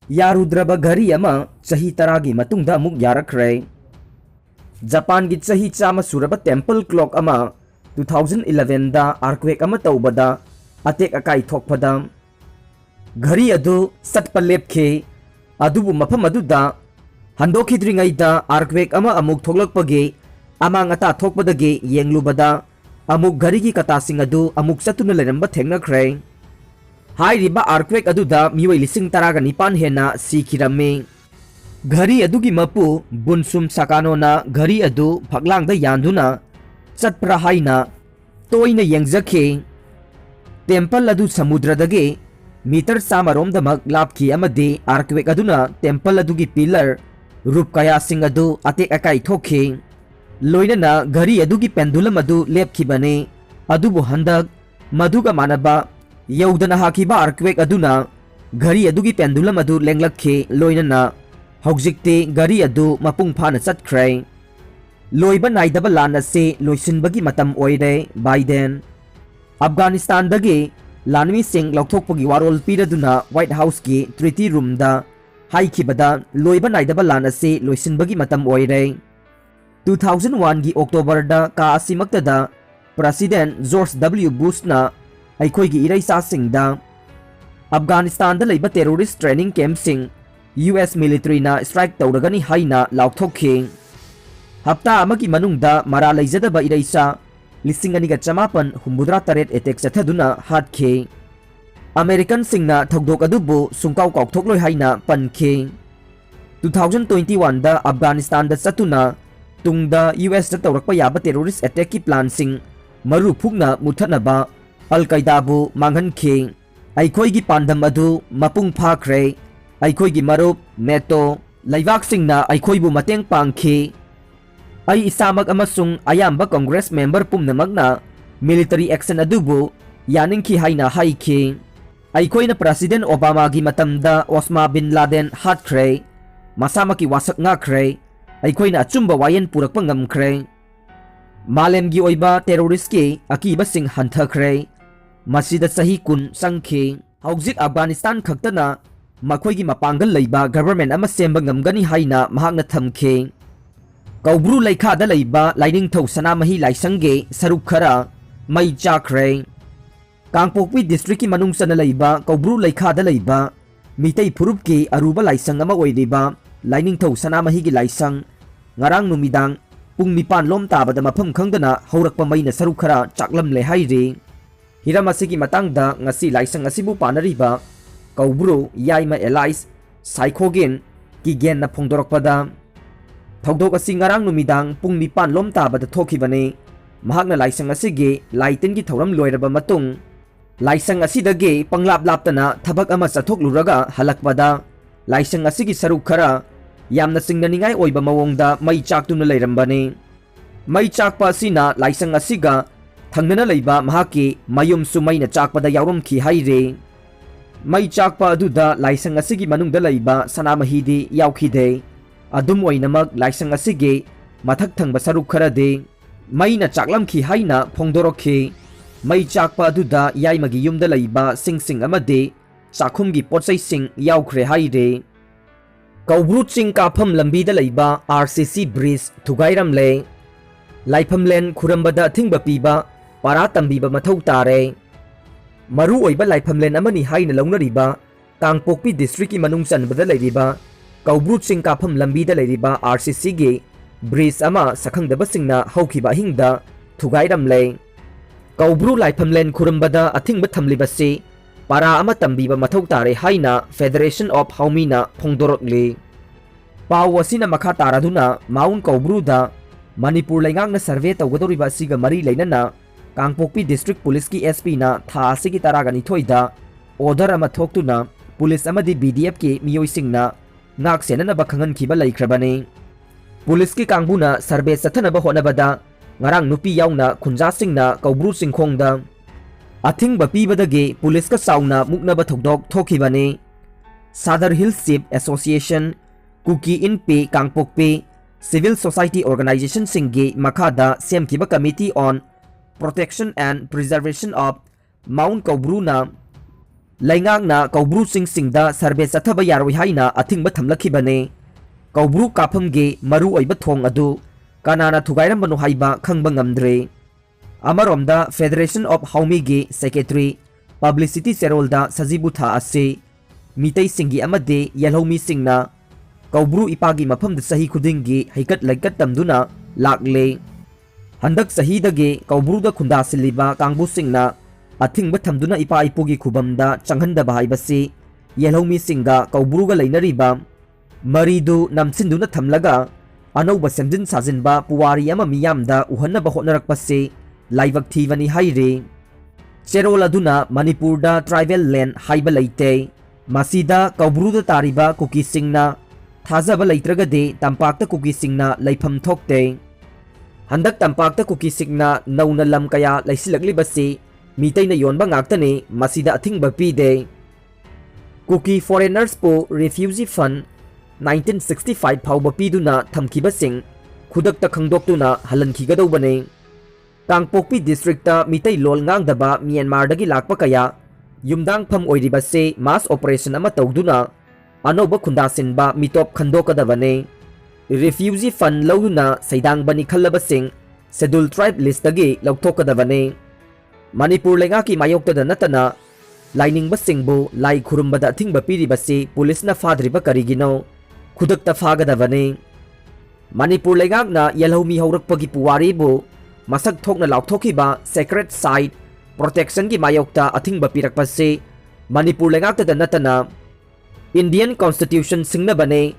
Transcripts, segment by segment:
यारुद्रबा घड़ी अमा चाही तरागी मतुंगदा अमुक यारखरे। जापान की चाही चामा सुरबा टेम्पल क्लॉक अमा 2011 दा अर्थक्वेक अमा तौबदा अटेक अकाई थोकपदा घड़ी अदु सटपा लेपखे अदुबु मफम अदुदा हंदोखिद्रिंगैदा अर्थक्वेक अमा अमुक थोकलकपगे अमांग अता थोकपदगे येंगलुबदा अमुक घड़ी की कतासिंग अदु अमुक चतुन लेरंबा थेंगनखरे। हाइरिबा अर्थक्वेक अदुदा मियोय लिसिंग तरागा निपान हेना सीखिरमे। घड़ी अदुगी मपु बुनसुम सकानोना घड़ी अदु फगलांगदा यानदुना चटप्रा हाइना तोइना येंगजखे। टेम्पल अदु समुद्रदगे मीटर सामरोमदमक लापखी अमदे अर्थक्वेक अदुना टेम्पल अदुगी पिलर रूप कयासिंग अदु अटेक अकाई थोखे। लोइनना घड़ी अदुगी पेंडुलम अदु लेपखिबने अदुबु हंदक मधुगा मानबा यौदना हाकिबा अर्थक्वेक अदुना घड़ी अदुगी पेंडुलम अदु लेंगलखे। लोइनना हौजिकते घड़ी अदु मपुंग फाना चटख्रे। लोइबा नाइदबा लान असे लोइसिनबगी मतम ओइरे। बाइडेन अफगानिस्तान दगे लानमी सिंह लौथोकपगी वारोल पीरदुना व्हाइट हाउस की ट्रीटी रूम दा हाइखिबदा लोइबा नाइदबा लान असे लोइसिनबगी मतम ओइरे। 2001 की अक्टोबर दा का असिमक्तदा प्रेसिडेंट जॉर्ज डब्ल्यू बुशना अखोइगी इरैसासिंगदा अफगानिस्तान दा लैबा टेररिस्ट ट्रेनिंग कैंप सिंह यूएस मिलिट्री ना स्ट्राइक तौरगनी हाइना लाउथोखे। हप्ता अमकी मनुंगदा मरा लैजदबा इरैसा 1958 एटेक चथदुना हाटखे। अमेरिकन सिंगना थौदोक अदुबु सुंकाउ काउथोकलोय हाइना पनखे। 2021 दा अफगानिस्तान दा चतुना तुंगदा यूएस दा तौरकपा याबा टेररिस्ट अटैक की प्लान सिंग मरु फुकना मुथनबा अल कायदाबु मांगनखे। अखोइगी पांडम अदु मपुंग फाख्रे। अखोइगी मरुप नेटो लैवाक सिंगना अखोइबु मतेंग पांखे। आई इसामक अमसुंग अयाम्बा कांग्रेस मेंबर पुमनमगना मिलिटरी एक्शन अदुबु यानिंगखि हाइना हाइखे। अखोइना प्रेसिडेंट ओबामा की मतमदा ओस्मा बिन लादेन हाटख्रे मसामकी वासक ngakhre। अखोइना अचुंबा वायन पुरकपा ngamkhre। मालेमगी ओइबा टेररिस्ट के अकीबा सिंह हंथख्रे। मसीदा सही कुन संखे। हौजिक अफगानिस्तान खक्तना मखोइगी मपांगल लैबा गवर्नमेंट अमा सेंबा ngamgani हाइना महाकना थमखे। कौब्रू लैखादा लैबा लाइनिंगथौ सनामही लाइसंगे सरुक खरा मई चाख्रे। कांगपोकपी डिस्ट्रिक्ट की मनुंगसना लैबा कौब्रू लैखादा लैबा मितै फुरुप के अरुबा लाइसंग अमा ओइरिबा लाइनिंगथौ सनामही की लाइसंग ngarang numidang pung nipan lom tabada mafam khangdana haurakpa maina saruk khara chaklam le haire। hiram asigi matangda ngasi laisang asibu panariba kaubro yaima elais psychogen ki gen na phongdorakpada thogdok asi ngarang numidang pung nipan lom tabada thokibane mahakna laisang asige laitin ki thoram loiraba matung laisang asidage panglap laptana thabak ama chathok luraga halakpada laisang asigi saruk khara यामना सिंगनिंगाई ओइबा मवोंगदा मई चाकतुना लैरंबने। मई चाकपा असिना लाइसंग असिगा थंगना लैबा महाके मयुम सुमैना चाकपदा यावरमखि हाइरे। मई चाकपा अदुदा लाइसंग असिगी मनुंगदा लैबा सनामहीदि यावखिदे। अदुम ओइनमक लाइसंग असिगे मथक थंगबा सरुक खरदे मईना चाकलमखि हाइना फोंदोरखे। मई चाकपा अदुदा याइमगी युमदा लैबा सिंग अमदे चाखुमगी पोचै सिंग यावख्रे हाइरे। कौब्रू चिंग काफम लंबीदा लैबा RCC bridge थुगाइरमले। लाइफमलेन खुरंबदा अथिंबा पीबा पारा तंबीबा मथौ तारे। मरु ओइबा लाइफमलेन अमनी हाइना लौनरिबा Kangpokpi district की मनुंग चनबदा लैरिबा कौब्रू चिंग काफम लंबीदा लैरिबा RCC गे bridge अमा सखंगदबा सिंगना हौखिबा हिंगदा थुगाइरमले। कौब्रू लाइफमलेन खुरंबदा अथिंबा थमलिबसे पारा अमा तंबीबा मथौ तारे हाइना फेडरेशन ऑफ हाउमीना फोंदोरकले। पाव असिना मखा तारादुना माउंट कौब्रूदा मणिपुर लैंगांगना सर्वे तौगदोरिबा असिगा मरी लैनना कांगपोकपी डिस्ट्रिक्ट पुलिस की एसपी ना था असिगी तरागानी थोइदा ऑर्डर अमा थोक्तुना पुलिस अमदी बीडीएफ के मियोइसिंगना नाक सेननबा खंगनखिबा लैख्रबने। पुलिस की कांगबुना सर्वे चथनबा होनबदा ngarang nupi yauna khunjasingna कौब्रू सिंखोंगदा अथिंगबा पीबदगे पुलिस का साउना मुकनबा थोकदोक थोखिबने। सादर हिल्स शिप एसोसिएशन कुकी इन पे कांगपोकपे सिविल सोसाइटी ऑर्गेनाइजेशन सिंगे मखादा सेमखिबा committee on protection and preservation of mount कौब्रूना Laingakna kaubru singda sarbe chathaba yaroi haina athingba thamlakhibane kaubru kaphamge maru oiba thong adu kanana thugairam haiba khangba ngamdre amaromda Federation of Haumi ge Secretary Publicity Serolda Sajibu Tha ase mitai singi amade yalhomi singna kaubru ipagi mafamda sahi khudingi haikat laikat tamduna lakle handak sahidage kaubru da khunda siliba kangbu singna athingba thamduna ipa ipugi khubamda changhandaba haibasi yelhomi singa kaubruga lainariba maridu namsinduna thamlaga anauba semjin sajinba puwari ama miyamda uhannaba hotnarakpase laibak thivani haire cherol aduna manipurda tribal land haiba laite masida kaubruda tariba kuki singna thajaba laitragade tampakta kuki singna laifam thokte handak tampakta kuki singna nauna lam kaya laisilakli mitai na yon ba ngaktane masida athingba pide Cookie Foreigners po Refugee Fund 1965 phawba piduna thamkiba sing khudakta khangdoktuna halankhigadaubane Tangpokpi district ta mitai lol ngangdaba Myanmar dagi lakpa kaya yumdang pham oiriba se mass operation ama tawduna anoba khundasinba mitop khandokadabane Refugee Fund lawduna saidang bani khallaba sing scheduled tribe list dagi lawthokadabane Manipur lengaki mayoktada natana lining basingbu lai khurumbada thingba piribasi police na fadriba karigino khudakta fagadabane Manipur lengakna yalhomi haurakpagi puwaribu masak thokna laukthokiba sacred site protection gi mayokta athingba pirakpase Manipur lengaktada natana Indian Constitution singnabane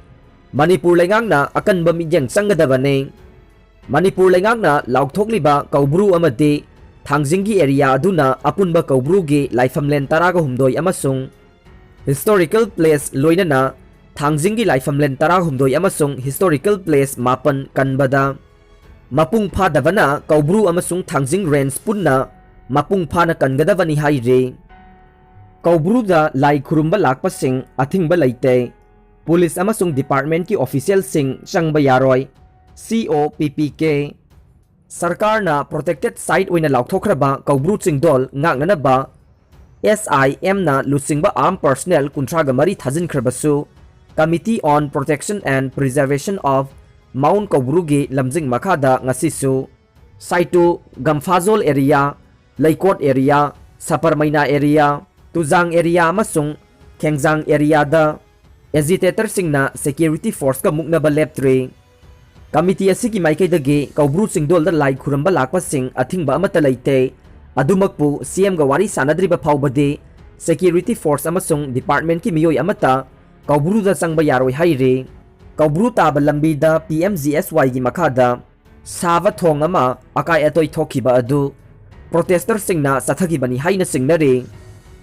Manipur lengakna akanba mijang sangadabane Manipur lengakna lauktokliba kaubru amade Thangjingi area aduna apunba kaubrugi laifamlen taraga humdoi amasung historical place loinana Thangjingi laifamlen taraga humdoi amasung historical place mapan kanbada mapung phadavana kaubru amasung Thangjing range punna mapung phana kangadavani haire kaubru da lai khurumba lakpasing athingba laite police amasung department ki official sing changba yaroi COPPK Sarkar na protected site oina laukthraba kaubru chingdol nganganaba SIM na lusingba armed personnel kuntraga mari thajin khrabasu Committee on Protection and Preservation of Mount Kaubrugi lamjing makhada ngasisu site Gamfazol area Laikot area Saparmaina area Tuzang area amasung Kengjang area da agitator singna security force ka muknaba leptre Committee asigi maikaidagi kaubru singdol da lai khuramba lakpa sing athingba amata laite adumakpu CM ga wari sanadriba phawbade security force amasung department ki miyoi amata kaubru da changba yaroi haire kaubru taba lambi da PMGSY gi makhada sava thong ama akai atoi thokiba adu protester singna sathagi bani haina singnare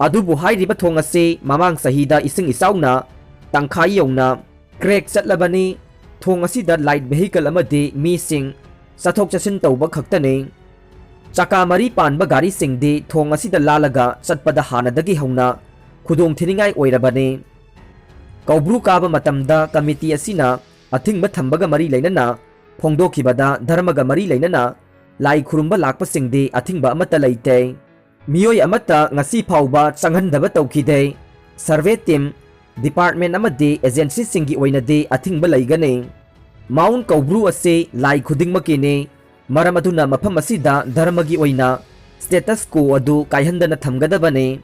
adubu hairiba thong ase mamang sahida ising isauna tangkhai yongna crack chatlabani thong asida light vehicle amadi mi sing sathok chasin tawba khaktane chaka mari panba gari singdi thong asida lalaga chatpada hanadagi hauna khudong thiningai oirabane kaubru kaba matamda committee asina athingba thambaga mari leinana phongdokhibada dharmaga mari leinana lai khurumba lakpa singdi athingba amata leite miyoi amata ngasi phawba changhandaba tawkhide survey team department amadi agency singi oinade athingba laigane Mount Kaubru ase lai khudingmakine maramaduna mafam asida dharmagi oina status quo adu kaihandana thamgadabane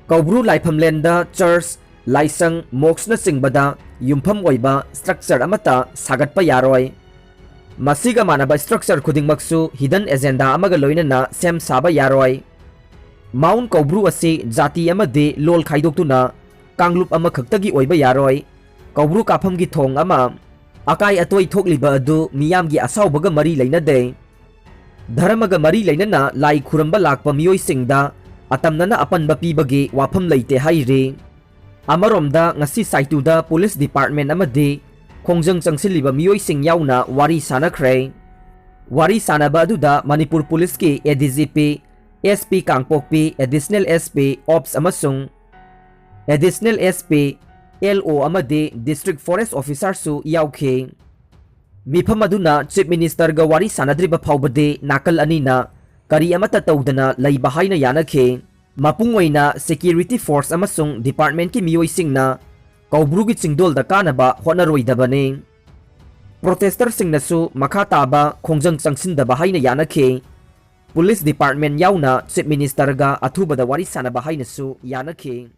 Kaubru laifamlenda church laisang moksna singbada yumpham oiba structure amata sagatpa yaroi masiga manaba structure khudingmaksu hidden agenda amaga loinana sem saba yaroi Mount Kaubru ase jati amade lol khaidoktuna Kanglup ama khaktagi oiba yaroi kaubru kaphamgi thong ama akai atoi thokliba adu miyamgi asawbaga mari leinade dharmaga mari leinana lai khuramba lakpa miyoi singda atamnana apanba pibagi wafam leite haire amaromda ngasi saituda police department amadi khongjang changsiliba miyoi sing yauna wari sanakhre wari sanaba aduda Manipur police ki ADGP SP Kangpokpi additional SP ops amasung Additional SP LO amadi District Forest Officer su yaukhe mifam aduna Chief Minister ga wari sanadriba phawbade nakal anina kari amata tawdana leiba haina yanakhe ꯃꯄꯨꯡ ꯑꯣꯏꯅ security force ꯑꯃꯁꯨꯡ ꯗꯤꯄꯥꯔꯠꯃꯦꯟꯠꯀꯤ ꯃꯤꯑꯣꯏꯁꯤꯡꯅ ꯀꯧꯕ꯭ꯔꯨꯒꯤ ꯆꯤꯡꯗꯣꯜꯗ ꯀꯥꯅꯕ ꯍꯣꯠꯅꯔꯣꯏꯗꯕꯅꯤ꯫ ꯄ꯭ꯔꯣꯇꯦꯁꯇꯔꯁꯤꯡꯅꯁꯨ ꯃꯈꯥ ꯇꯥꯕ ꯈꯣꯡꯖꯪ ꯆꯪꯁꯤꯟꯗꯕ ꯍꯥꯏꯅ ꯌꯥꯅꯈꯤ꯫ Police department ꯌꯥꯎꯅ ꯆꯤꯐ ꯃꯤꯅꯤꯁꯇꯔꯒ ꯑꯊꯨꯕꯗ ꯋꯥꯔꯤ ꯁꯥꯅꯕ ꯍꯥꯏꯅꯁꯨ ꯌꯥꯅꯈꯤ꯫